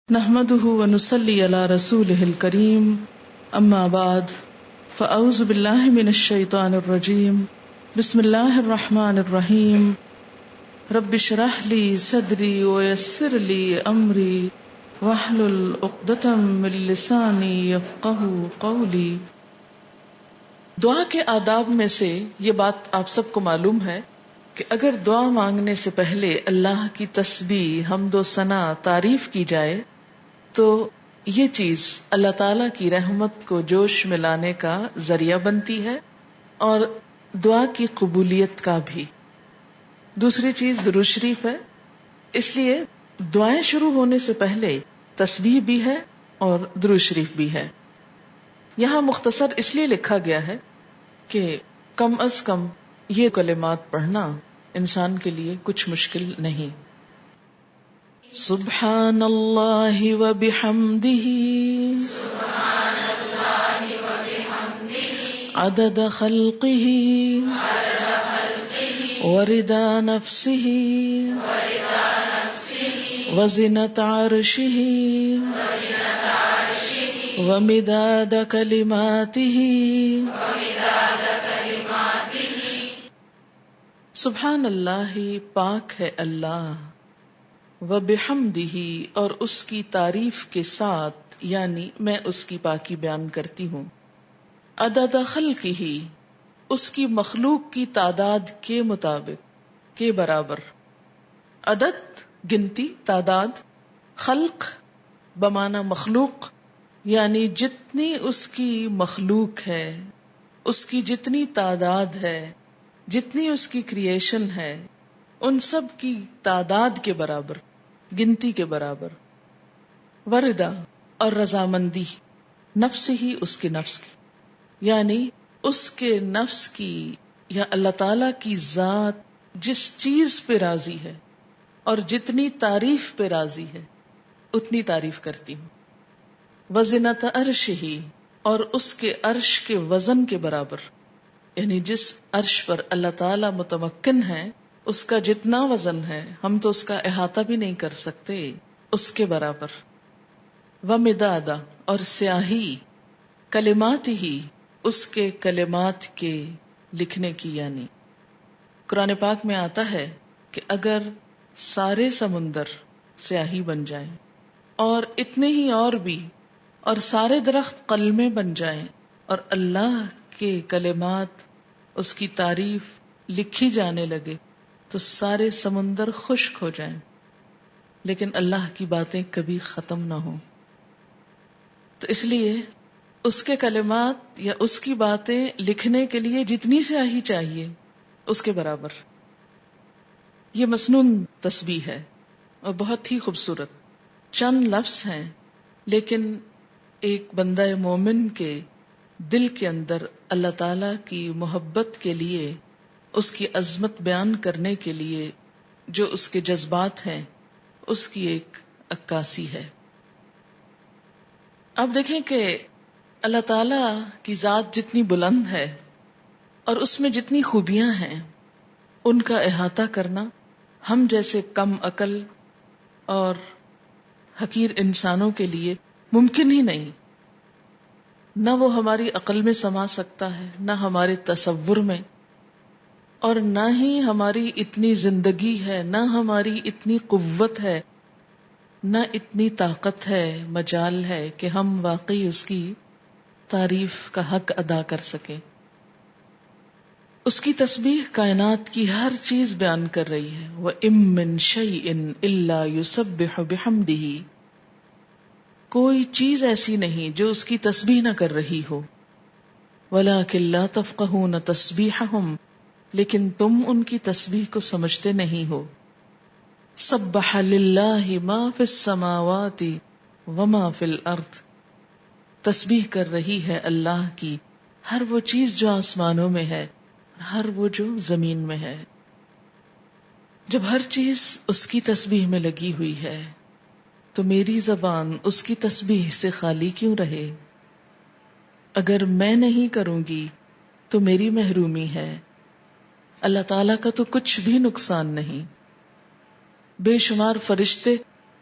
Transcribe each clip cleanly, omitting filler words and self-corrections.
نحمده ونصلي على رسوله الكريم اما بعد فاعوذ بالله من الشيطان الرجيم بسم الله الرحمن الرحيم رب اشرح لي صدري ويسر لي امري واحلل عقدة من لساني يفقهوا قولي۔ دعا کے آداب میں سے یہ بات آپ سب کو معلوم ہے کہ اگر دعا مانگنے سے پہلے اللہ کی تسبیح، حمد و ثنا، تعریف کی جائے تو یہ چیز اللہ تعالی کی رحمت کو جوش میں لانے کا ذریعہ بنتی ہے اور دعا کی قبولیت کا بھی۔ دوسری چیز درود شریف ہے، اس لیے دعائیں شروع ہونے سے پہلے تسبیح بھی ہے اور درود شریف بھی ہے۔ یہاں مختصر اس لیے لکھا گیا ہے کہ کم از کم یہ کلمات پڑھنا انسان کے لیے کچھ مشکل نہیں۔ سبحان اللہ و بحمدہ عدد خلقہ ورضا نفسہ وزنة عرشہ ومداد کلماتہ۔ سبحان اللہ، پاک ہے اللہ، وبحمدہ، اور اس کی تعریف کے ساتھ، یعنی میں اس کی پاکی بیان کرتی ہوں۔ عدد خلقہ، اس کی مخلوق کی تعداد کے مطابق، کے برابر۔ عدد گنتی، تعداد، خلق بمعنی مخلوق، یعنی جتنی اس کی مخلوق ہے، اس کی جتنی تعداد ہے، جتنی اس کی کریشن ہے، ان سب کی تعداد کے برابر، گنتی کے برابر۔ وردا، اور رضامندی، نفس ہی، اس کے نفس کی، یعنی اس کے نفس کی یا اللہ تعالی کی ذات جس چیز پہ راضی ہے اور جتنی تعریف پہ راضی ہے اتنی تعریف کرتی ہوں۔ وزنۃ عرشہ، اور اس کے عرش کے وزن کے برابر، یعنی جس عرش پر اللہ تعالی متمکن ہے اس کا جتنا وزن ہے ہم تو اس کا احاطہ بھی نہیں کر سکتے، اس کے برابر۔ ومداد، اور سیاہی، کلمات ہی، اس کے کلمات کے لکھنے کی، یعنی قرآن پاک میں آتا ہے کہ اگر سارے سمندر سیاہی بن جائیں اور اتنے ہی اور بھی، اور سارے درخت قلمیں بن جائیں اور اللہ کے کلمات، اس کی تعریف لکھی جانے لگے تو سارے سمندر خشک ہو جائیں، لیکن اللہ کی باتیں کبھی ختم نہ ہوں۔ تو اس لیے اس کے کلمات یا اس کی باتیں لکھنے کے لیے جتنی سیاہی چاہیے اس کے برابر۔ یہ مسنون تسبیح ہے اور بہت ہی خوبصورت، چند لفظ ہیں لیکن ایک بندہ مومن کے دل کے اندر اللہ تعالی کی محبت کے لیے، اس کی عظمت بیان کرنے کے لیے جو اس کے جذبات ہیں اس کی ایک عکاسی ہے۔ اب دیکھیں کہ اللہ تعالی کی ذات جتنی بلند ہے اور اس میں جتنی خوبیاں ہیں ان کا احاطہ کرنا ہم جیسے کم عقل اور حقیر انسانوں کے لیے ممکن ہی نہیں۔ نہ وہ ہماری عقل میں سما سکتا ہے، نہ ہمارے تصور میں، اور نہ ہی ہماری اتنی زندگی ہے، نہ ہماری اتنی قوت ہے، نہ اتنی طاقت ہے، مجال ہے کہ ہم واقعی اس کی تعریف کا حق ادا کر سکیں۔ اس کی تسبیح کائنات کی ہر چیز بیان کر رہی ہے۔ وَإِن مِّن شَيْءٍ إِلَّا يُسَبِّحُ بِحَمْدِهِ، کوئی چیز ایسی نہیں جو اس کی تسبیح نہ کر رہی ہو۔ وَلَٰكِن لَّا تَفْقَهُونَ تَسْبِيحَهُمْ، لیکن تم ان کی تسبیح کو سمجھتے نہیں ہو۔ سَبَّحَ لِلَّهِ مَا فِي السَّمَاوَاتِ وَمَا فِي الْأَرْضِ، تسبیح کر رہی ہے اللہ کی ہر وہ چیز جو آسمانوں میں ہے، ہر وہ جو زمین میں ہے۔ جب ہر چیز اس کی تسبیح میں لگی ہوئی ہے تو میری زبان اس کی تسبیح سے خالی کیوں رہے؟ اگر میں نہیں کروں گی تو میری محرومی ہے۔ اللہ تعالیٰ کا تو کچھ بھی نقصان نہیں۔ بے شمار فرشتے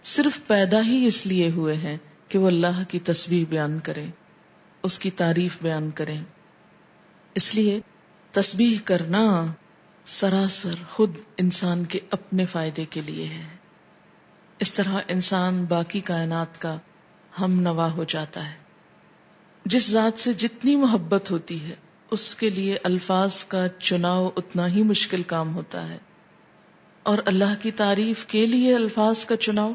صرف پیدا ہی اس لیے ہوئے ہیں کہ وہ اللہ کی تسبیح بیان کریں، اس کی تعریف بیان کریں. اس لیے تسبیح کرنا سراسر خود انسان کے اپنے فائدے کے لیے ہے. اس طرح انسان باقی کائنات کا ہم نوا ہو جاتا ہے. جس ذات سے جتنی محبت ہوتی ہے اس کے لیے الفاظ کا چناؤ اتنا ہی مشکل کام ہوتا ہے، اور اللہ کی تعریف کے لیے الفاظ کا چناؤ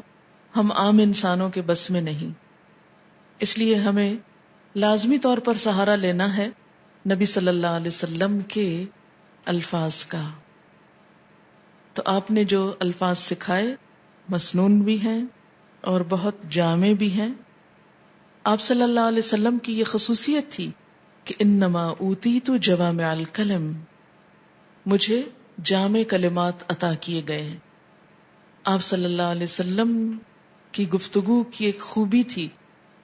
ہم عام انسانوں کے بس میں نہیں. اس لیے ہمیں لازمی طور پر سہارا لینا ہے نبی صلی اللہ علیہ وسلم کے الفاظ کا. تو آپ نے جو الفاظ سکھائے مسنون بھی ہیں اور بہت جامع بھی ہیں. آپ صلی اللہ علیہ وسلم کی یہ خصوصیت تھی کہ انما اوتیت جوامع الکلم، مجھے جامع کلمات عطا کیے گئے ہیں. آپ صلی اللہ علیہ وسلم کی گفتگو کی ایک خوبی تھی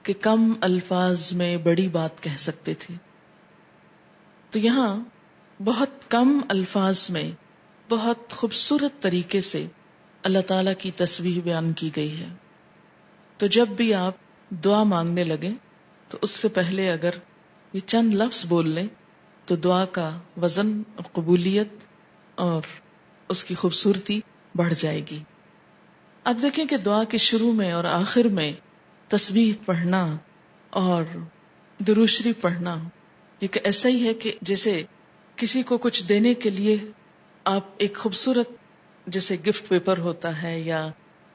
کہ کم الفاظ میں بڑی بات کہہ سکتے تھے. تو یہاں بہت کم الفاظ میں بہت خوبصورت طریقے سے اللہ تعالی کی تسبیح بیان کی گئی ہے. تو جب بھی آپ دعا مانگنے لگیں تو اس سے پہلے اگر یہ چند لفظ بول لیں تو دعا کا وزن اور قبولیت اور اس کی خوبصورتی بڑھ جائے گی. اب دیکھیں کہ دعا کے شروع میں اور آخر میں تسبیح پڑھنا اور درود شریف پڑھنا یہ ایسا ہی ہے کہ جیسے کسی کو کچھ دینے کے لیے آپ ایک خوبصورت جیسے گفٹ پیپر ہوتا ہے یا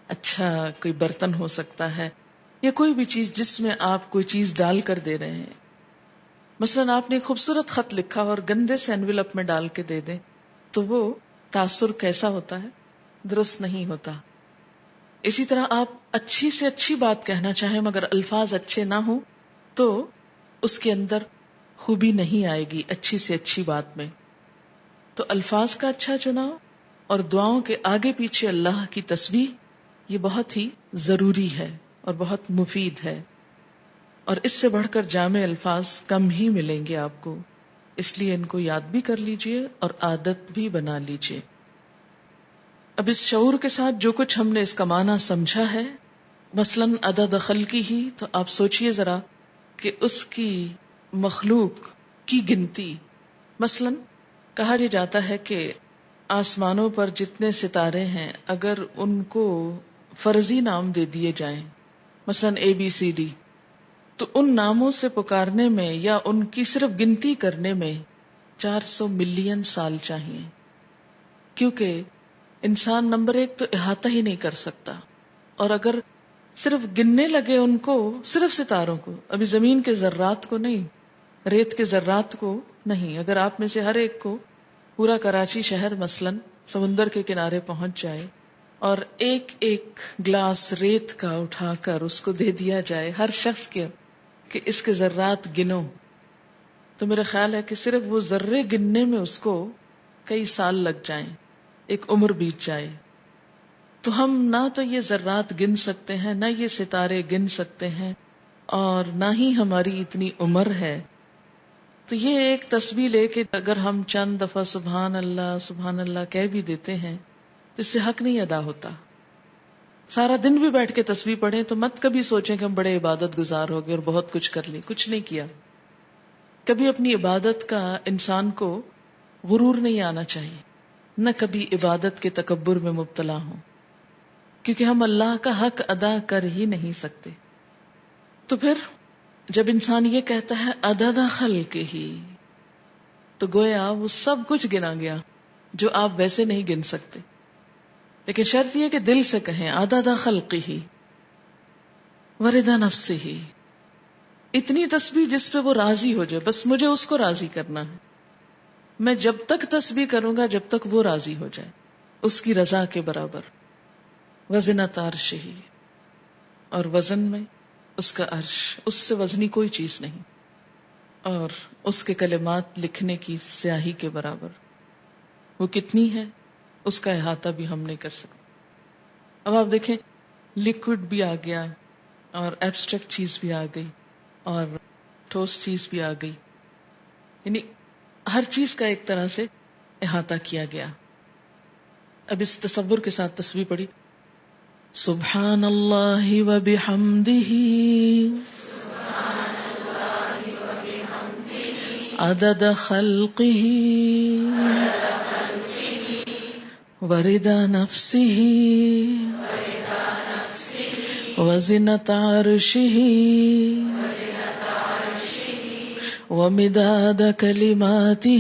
اچھا کوئی برتن ہو سکتا ہے یا کوئی بھی چیز جس میں آپ کوئی چیز ڈال کر دے رہے ہیں. مثلا آپ نے ایک خوبصورت خط لکھا اور گندے سے انویلپ میں ڈال کے دے دیں تو وہ تاثر کیسا ہوتا ہے؟ درست نہیں ہوتا. اسی طرح آپ اچھی سے اچھی بات کہنا چاہیں مگر الفاظ اچھے نہ ہوں تو اس کے اندر خوبی نہیں آئے گی اچھی سے اچھی بات میں. تو الفاظ کا اچھا چناؤ اور دعاؤں کے آگے پیچھے اللہ کی تسبیح یہ بہت ہی ضروری ہے اور بہت مفید ہے، اور اس سے بڑھ کر جامع الفاظ کم ہی ملیں گے آپ کو. اس لیے ان کو یاد بھی کر لیجئے اور عادت بھی بنا لیجئے. اب اس شعور کے ساتھ جو کچھ ہم نے اس کا معنی سمجھا ہے، مثلاً عدد خلقی ہی، تو آپ سوچئے ذرا کہ اس کی مخلوق کی گنتی. مثلاً کہا یہ جاتا ہے کہ آسمانوں پر جتنے ستارے ہیں اگر ان کو فرضی نام دے دیے جائیں، مثلاً ABCD، تو ان ناموں سے پکارنے میں یا ان کی صرف گنتی کرنے میں 400 ملین سال چاہیے، کیونکہ انسان نمبر ایک تو احاطہ ہی نہیں کر سکتا. اور اگر صرف گننے لگے ان کو، صرف ستاروں کو، ابھی زمین کے ذرات کو نہیں، ریت کے ذرات کو نہیں، اگر آپ میں سے ہر ایک کو پورا کراچی شہر مثلاً سمندر کے کنارے پہنچ جائے اور ایک ایک گلاس ریت کا اٹھا کر اس کو دے دیا جائے ہر شخص کے کہ اس کے ذرات گنو، تو میرا خیال ہے کہ صرف وہ ذرے گننے میں اس کو کئی سال لگ جائیں، ایک عمر بیت جائے. تو ہم نہ تو یہ ذرات گن سکتے ہیں، نہ یہ ستارے گن سکتے ہیں، اور نہ ہی ہماری اتنی عمر ہے. تو یہ ایک تسبیح لے کے اگر ہم چند دفعہ سبحان اللہ کہہ بھی دیتے ہیں اس سے حق نہیں ادا ہوتا. سارا دن بھی بیٹھ کے تسبیح پڑھیں تو مت کبھی سوچیں کہ ہم بڑے عبادت گزار ہو گئے اور بہت کچھ کر لی، کچھ نہیں کیا. کبھی اپنی عبادت کا انسان کو غرور نہیں آنا چاہیے، نہ کبھی عبادت کے تکبر میں مبتلا ہوں، کیونکہ ہم اللہ کا حق ادا کر ہی نہیں سکتے. تو پھر جب انسان یہ کہتا ہے عدد خلق ہی، تو گویا وہ سب کچھ گنا گیا جو آپ ویسے نہیں گن سکتے. لیکن شرط یہ کہ دل سے کہیں عدد خلق ہی ورضا نفس ہی، اتنی تسبیح جس پہ وہ راضی ہو جائے، بس مجھے اس کو راضی کرنا ہے. میں جب تک تسبیح کروں گا جب تک وہ راضی ہو جائے، اس کی رضا کے برابر. وزنۃ عرش ہی، اور وزن میں اس کا عرش، اس سے وزنی کوئی چیز نہیں، اور اس کے کلمات لکھنے کی سیاہی کے برابر. وہ کتنی ہے اس کا احاطہ بھی ہم نہیں کر سکتے. اب آپ دیکھیں لیکوڈ بھی آ گیا اور ایبسٹریکٹ چیز بھی آ گئی اور ٹھوس چیز بھی آ گئی، یعنی ہر چیز کا ایک طرح سے احاطہ کیا گیا. اب اس تصور کے ساتھ تسبیح پڑھی سبحان اللہ وبحمدہ عدد خلقہ ورضا نفسہ وزنۃ عرشہ ومداد کلماتہ